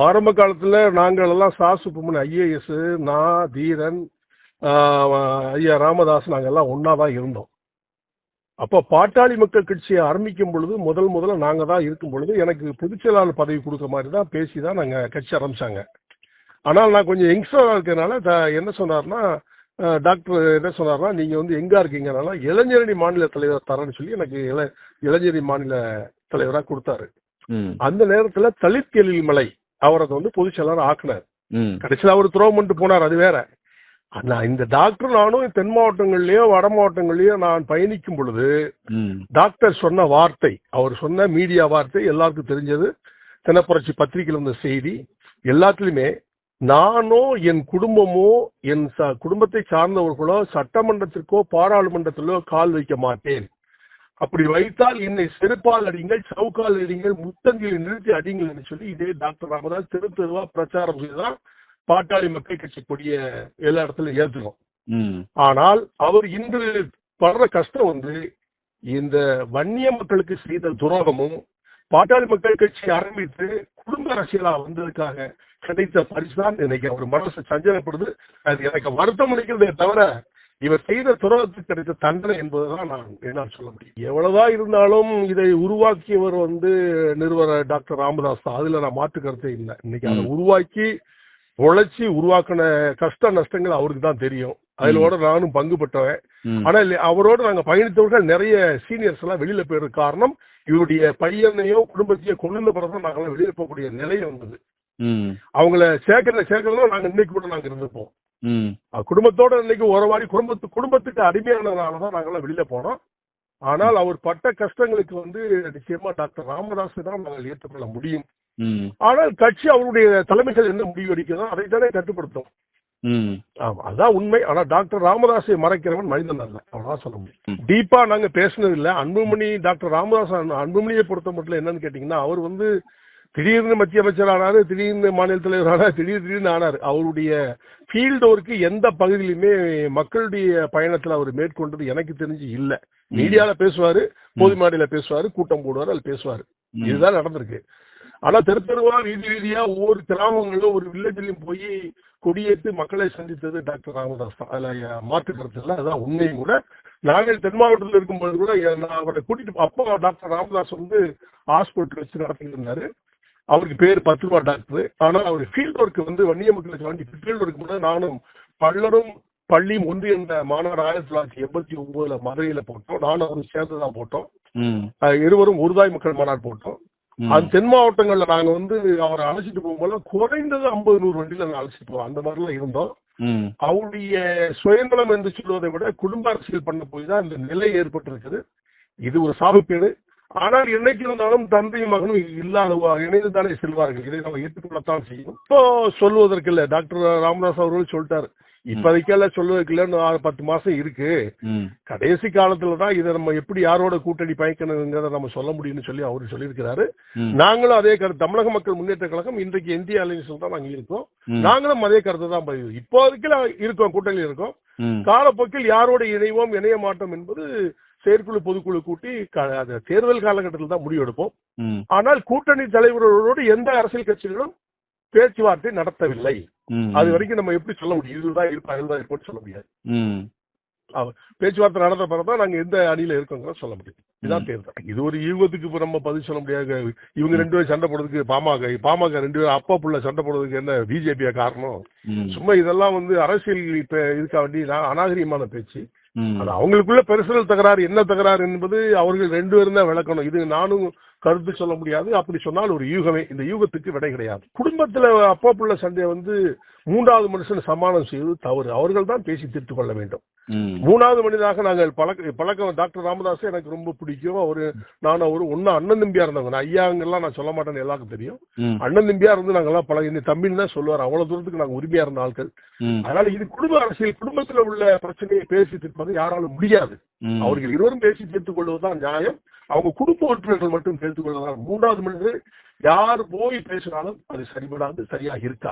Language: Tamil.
ஆரம்ப காலத்துல நாங்கள் எல்லாம் சுப்பிரமணியன் ஐஏஎஸ், நான் தீரன், ஐயா ராமதாஸ், நாங்க எல்லாம் ஒன்னாதான் இருந்தோம். அப்ப பாட்டாளி மக்கள் கட்சியை ஆரம்பிக்கும் பொழுது முதல்ல நாங்க தான் இருக்கும் பொழுது எனக்கு பொதுச் செயலாளர் பதவி கொடுக்க மாதிரி தான் பேசிதான் நாங்க கட்சி ஆரம்பிச்சாங்க. ஆனால் நான் கொஞ்சம் யங்ஸ்டரா இருக்கிறதுனால என்ன சொன்னார்னா, டாக்டர் என்ன சொன்னார்னா, நீங்க எங்க இருக்கீங்கனால இளைஞரணி மாநில தலைவர் தரேன்னு சொல்லி எனக்கு இளைஞரணி மாநில தலைவரா கொடுத்தாரு. அந்த நேரத்துல தலித் எழில்மலை அவரை பொதுச் செயலாளர் ஆக்குனார். கடைசியில் அவர் துரோகம் பண்ணிட்டு போனார், அது வேற. இந்த டாக்டர் நானும் தென் மாவட்டங்கள்லயோ வட மாவட்டங்கள்லயோ நான் பயணிக்கும் பொழுது டாக்டர் சொன்ன வார்த்தை, அவர் சொன்ன மீடியா வார்த்தை எல்லாருக்கும் தெரிஞ்சது. தினப்புரட்சி பத்திரிகையில் வந்த செய்தி எல்லாத்துலயுமே, நானோ என் குடும்பமோ என் குடும்பத்தை சார்ந்தவர்களோ சட்டமன்றத்திற்கோ பாராளுமன்றத்திலோ கால் வைக்க மாட்டேன். அப்படி வைத்தால் என்னை செருப்பால் அடிங்கள், சவுக்கால் அடிங்கள், முத்தங்களை நிறுத்தி அடிங்கள் என்று சொல்லி இதே டாக்டர் ராமதாஸ் தெரு தெருவா பிரச்சாரம் செய்துதான் பாட்டாளி மக்கள் கட்சி கொடிய எல்லா இடத்துல ஏற்றுக்கும். ஆனால் அவர் இன்று படுற கஷ்டம் இந்த வன்னிய மக்களுக்கு செய்த துரோகமும் பாட்டாளி மக்கள் கட்சி ஆரம்பித்து குடும்ப அரசியலா வந்ததுக்காக கிடைத்த பரிசுதான் இன்னைக்கு அவர் மனசு சஞ்சலப்படுது. அது எனக்கு வருத்தம் அளிக்கிறதே தவிர இவர் செய்த துரோகத்துக்கு கிடைத்த தண்டனை என்பதுதான் நான் என்னால் சொல்ல முடியும். எவ்வளவுதான் இருந்தாலும் இதை உருவாக்கியவர் நிறுவனர் டாக்டர் ராமதாஸ் தான். அதுல நான் மாற்று கருத்தே இல்லை. இன்னைக்கு அதை உருவாக்கி உழைச்சி உருவாக்கின கஷ்ட நஷ்டங்கள் அவருக்கு தான் தெரியும். அதிலோட நானும் பங்குபட்டவன். ஆனா அவரோட நாங்க பயணித்தவர்கள் நிறைய சீனியர்ஸ் எல்லாம் வெளியில போயிரு காரணம் இவருடைய பையனையோ குடும்பத்தையோ கொண்டு பிறகு நாங்களாம் வெளியில போகக்கூடிய நிலை வந்தது. அவங்கள சேர்க்கறதுனா நாங்க இன்னைக்கு கூட நாங்க இருந்திருப்போம். குடும்பத்தோட இன்னைக்கு உறவாடி குடும்பத்துக்கு அடிமையானதுனாலதான் நாங்கெல்லாம் வெளியில போனோம். ஆனால் அவர் பட்ட கஷ்டங்களுக்கு நிச்சயமா டாக்டர் ராமதாஸ் தான் நாங்கள் ஏற்றுக்கொள்ள முடியும். ஆனால் கட்சி அவருடைய தலைமைகள் என்ன முடிவு எடுக்கிறதோ அதைத்தானே கட்டுப்படுத்தும். ஆமா, அதான் உண்மை. ஆனா டாக்டர் ராமதாஸை மறைக்கிறவன் மனிதன் அல்ல, அவ்வளவுதான் சொல்ல முடியும். டீப்பா நாங்க பேசினது இல்ல. அன்புமணி, டாக்டர் ராமதாஸ் அன்புமணியை பொறுத்த மட்டும் என்னன்னு கேட்டீங்கன்னா, அவர் திடீர்னு மத்திய அமைச்சர் ஆனாரு, திடீர்னு மாநில தலைவர் ஆனார், திடீர்னு ஆனார். அவருடைய ஃபீல்டு ஒர்க்கு எந்த பகுதியிலுமே மக்களுடைய பயணத்துல அவர் மேற்கொண்டது எனக்கு தெரிஞ்சு இல்ல. மீடியால பேசுவாரு, பொது மேடையில பேசுவாரு, கூட்டம் போடுவாரு, அது பேசுவாரு. இதுதான் நடந்திருக்கு. ஆனா தெருவா வீதியா ஒவ்வொரு கிராமங்களும் ஒரு வில்லேஜ்லயும் போய் கொடியேற்று மக்களை சந்தித்தது டாக்டர் ராமதாஸ் தான். அதுல மாற்று கருத்து இல்லை, அதுதான் உண்மையும் கூட. நாங்கள் தென் மாவட்டத்தில் இருக்கும்போது கூட நான் அவரை கூட்டிட்டு அப்போ டாக்டர் ராமதாஸ் ஹாஸ்பிட்டல் வச்சு நடத்திட்டு இருந்தாரு. அவருக்கு பேர் 10 ரூபா டாக்டர். ஆனா அவர் ஃபீல்ட் ஒர்க் வன்னிய மக்களுக்கு வேண்டி ஃபீல்ட் ஒர்க் கூட நானும் பல்லரும் பள்ளியும் ஒன்று என்ற மாநாடு 1989 மதுரையில போட்டோம். நானும் அவரும் சேர்ந்துதான் போட்டோம். இருவரும் ஒருதாய் மக்கள் மாநாடு போட்டோம். அது தென் மாவட்டங்கள்ல நாங்க அவரை அழைச்சிட்டு போகும்போது குறைந்தது 50-100 வண்டியில அழைச்சிட்டு போவோம். அந்த மாதிரி எல்லாம் இருந்தோம். அவருடைய சுயநலம் என்று சொல்வதை விட குடும்ப அரசியல் பண்ண போய் தான் இந்த நிலை ஏற்பட்டிருக்குது. இது ஒரு சாபக்கேடு. ஆனால் என்னைக்கு இருந்தாலும் தந்தையும் மகனும் இல்லாத இணைந்து தானே செல்வார்கள். இதை நம்ம ஏற்றுக்கொள்ளத்தான் செய்யும். இப்போ சொல்வதற்கு இல்ல. டாக்டர் ராமதாஸ் அவர்கள் சொல்லிட்டாரு, இப்போதைக்கெல்லாம் சொல்வதற்கு இல்லன்னு 10 மாசம் இருக்கு. கடைசி காலத்துலதான் இதை நம்ம எப்படி யாரோட கூட்டணி பயக்கணுங்கிறத நம்ம சொல்ல முடியும்னு சொல்லி அவரு சொல்லியிருக்கிறாரு. நாங்களும் அதே கருத்து. தமிழக மக்கள் முன்னேற்ற கழகம் இன்றைக்கு இந்திய அலையன்ஸ் தான் நாங்க இருக்கோம். நாங்களும் அதே கருத்தை தான் பதிவு. இப்போதைக்கு இருக்கோம், கூட்டணி இருக்கோம். காலப்போக்கில் யாரோட இணைவோம் இணைய மாட்டோம் என்பது செயற்குழு பொதுக்குழு கூட்டி தேர்தல் காலகட்டத்தில் தான் முடிவெடுப்போம். ஆனால் கூட்டணி தலைவர்களோடு எந்த அரசியல் கட்சிகளும் பேச்சுவார்த்தை நடத்தவில்லை. அது வரைக்கும் நம்ம எப்படி சொல்ல முடியும்? இதுதான் இருப்போம் சொல்ல முடியாது. பேச்சுவார்த்தை நடந்த பிறகுதான் நாங்க எந்த அணியில இருக்கோங்கிற சொல்ல முடியும். இதுதான் தேர்தல். இது ஒரு யூகத்துக்கு நம்ம பதில் சொல்ல முடியாது. இவங்க 2 பேரும் சண்டை போடுறதுக்கு பாமக 2 பேரும் அப்பா புள்ள சண்டை போடுறதுக்கு என்ன பிஜேபியா காரணம்? சும்மா இதெல்லாம் அரசியல் இதுக்காக வேண்டி அநாகரிகமான பேச்சு. அது அவங்களுக்குள்ள பெர்சனல் தகராறு, என்ன தகராறு என்பது அவர்கள் 2 பேரும் தான் விளக்கணும். இது நானும் கருத்து சொல்ல முடியாது. அப்படி சொன்னால் ஒரு யூகமே. இந்த யூகத்துக்கு விடை கிடையாது. குடும்பத்துல அப்பா புள்ள சண்டையை 3வது மனுஷன் சமாளம் செய்வது தவறு. அவர்கள் தான் பேசி தீர்த்துக் கொள்ள வேண்டும். 3வது மனிதனாக நாங்கள் பழக்கம். டாக்டர் ராமதாஸ் எனக்கு ரொம்ப பிடிக்கும். நானும் ஒன்னா அண்ணன் தம்பியா இருந்தவங்க. ஐயாங்கெல்லாம் நான் சொல்ல மாட்டேன்னு எல்லாருக்கும் தெரியும். அண்ணன் தம்பியா இருந்து நாங்கெல்லாம் பழக தம்பின்னு தான் சொல்லுவார். அவ்வளவு தூரத்துக்கு நாங்க உரிமையா இருந்த ஆட்கள். அதனால இது குடும்ப அரசியல். குடும்பத்துல உள்ள பிரச்சனையை பேசி தீர்ப்பது யாராலும் முடியாது. அவர்கள் இருவரும் பேசி தீர்த்துக் கொள்வதுதான் நியாயம். அவங்க குடும்ப உறுப்பினர்கள் மட்டும் பேசிக் கொள்வதால் 3வது மனிதர் யார் போய் பேசினாலும் அது சரிபடாது, சரியாக இருக்கா.